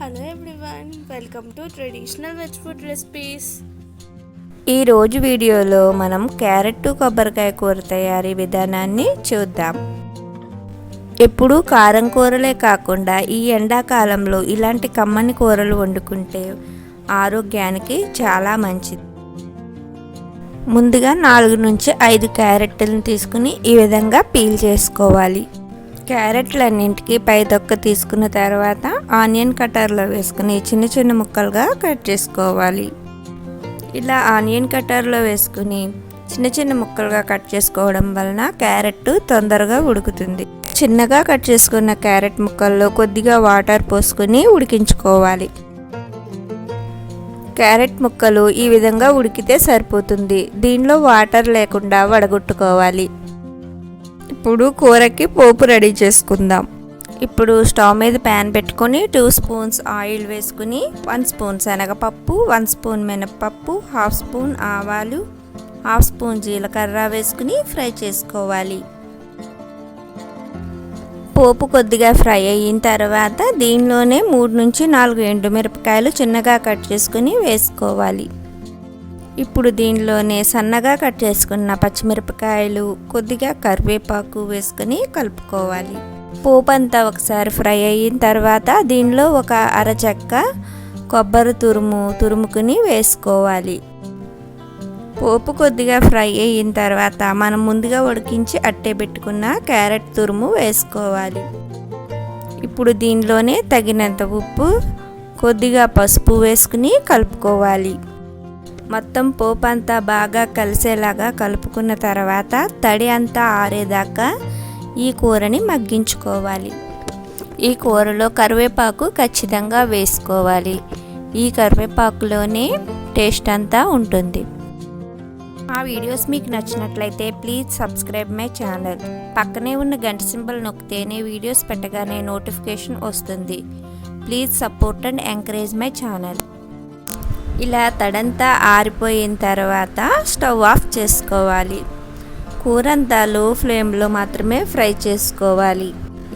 Hello everyone, welcome to traditional veg food recipes. ఈరోజు వీడియోలో మనం క్యారెట్ కొబ్బరికాయ కూర తయారీ విధానాన్ని చూద్దాం. ఎప్పుడూ కారం కూరలే కాకుండా ఈ ఎండాకాలంలో ఇలాంటి కమ్మని కూరలు వండుకుంటే ఆరోగ్యానికి చాలా మంచిది. ముందుగా 4 నుంచి 5 క్యారెట్లను తీసుకుని ఈ విధంగా పీల్ చేసుకోవాలి. క్యారెట్లన్నింటికి పై తొక్క తీసుకున్న తర్వాత ఆనియన్ కట్టర్లో వేసుకుని చిన్న చిన్న ముక్కలుగా కట్ చేసుకోవాలి. ఇలా ఆనియన్ కట్టర్లో వేసుకుని చిన్న చిన్న ముక్కలుగా కట్ చేసుకోవడం వలన క్యారెట్ తొందరగా ఉడుకుతుంది. చిన్నగా కట్ చేసుకున్న క్యారెట్ ముక్కల్లో కొద్దిగా వాటర్ పోసుకొని ఉడికించుకోవాలి. క్యారెట్ ముక్కలు ఈ విధంగా ఉడికితే సరిపోతుంది. దీనిలో వాటర్ లేకుండా వడగొట్టుకోవాలి. ఇప్పుడు కూరకి పోపు రెడీ చేసుకుందాం. ఇప్పుడు స్టవ్ మీద ప్యాన్ పెట్టుకొని 2 స్పూన్స్ ఆయిల్ వేసుకుని 1 స్పూన్ శనగపప్పు, 1 స్పూన్ మినప్పప్పు, 1/2 స్పూన్ ఆవాలు, 1/2 స్పూన్ జీలకర్ర వేసుకుని ఫ్రై చేసుకోవాలి. పోపు కొద్దిగా ఫ్రై అయిన తర్వాత దీనిలోనే 3 నుంచి 4 ఎండుమిరపకాయలు చిన్నగా కట్ చేసుకుని వేసుకోవాలి. ఇప్పుడు దీనిలోనే సన్నగా కట్ చేసుకున్న పచ్చిమిరపకాయలు, కొద్దిగా కరివేపాకు వేసుకుని కలుపుకోవాలి. పోపు అంతా ఒకసారి ఫ్రై అయిన తర్వాత దీనిలో ఒక అరచెక్క కొబ్బరి తురుముకుని వేసుకోవాలి. పోపు కొద్దిగా ఫ్రై అయిన తర్వాత మనం ముందుగా ఉడికించి అట్టే పెట్టుకున్న క్యారెట్ తురుము వేసుకోవాలి. ఇప్పుడు దీనిలోనే తగినంత ఉప్పు, కొద్దిగా పసుపు వేసుకుని కలుపుకోవాలి. మొత్తం పోపు అంతా బాగా కలిసేలాగా కలుపుకున్న తర్వాత తడి అంతా ఆరేదాకా ఈ కూరని మగ్గించుకోవాలి. ఈ కూరలో కరివేపాకు ఖచ్చితంగా వేసుకోవాలి. ఈ కరివేపాకులోనే టేస్ట్ అంతా ఉంటుంది. ఆ వీడియోస్ మీకు నచ్చినట్లయితే ప్లీజ్ సబ్స్క్రైబ్ మై ఛానల్. పక్కనే ఉన్న గంట సింబల్ నొక్కితేనే వీడియోస్ పెట్టగానే నోటిఫికేషన్ వస్తుంది. Please support and encourage my channel. ఇలా తడంతా ఆరిపోయిన తర్వాత స్టవ్ ఆఫ్ చేసుకోవాలి. కూరంతా లో ఫ్లేమ్లో మాత్రమే ఫ్రై చేసుకోవాలి.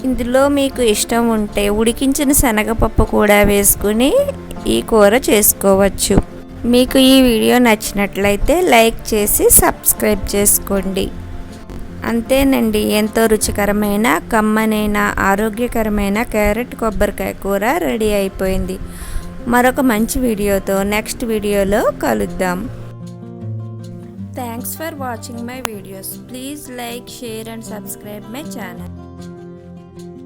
ఇందులో మీకు ఇష్టం ఉంటే ఉడికించిన శనగపప్పు కూడా వేసుకుని ఈ కూర చేసుకోవచ్చు. మీకు ఈ వీడియో నచ్చినట్లయితే లైక్ చేసి సబ్స్క్రైబ్ చేసుకోండి. అంతేనండి, ఎంతో రుచికరమైన, కమ్మనైన, ఆరోగ్యకరమైన క్యారెట్ కొబ్బరికాయ కూర రెడీ అయిపోయింది. మరొక మంచి వీడియోతో నెక్స్ట్ వీడియోలో కలుద్దాం. Thanks for watching my videos. Please like, share and subscribe my channel.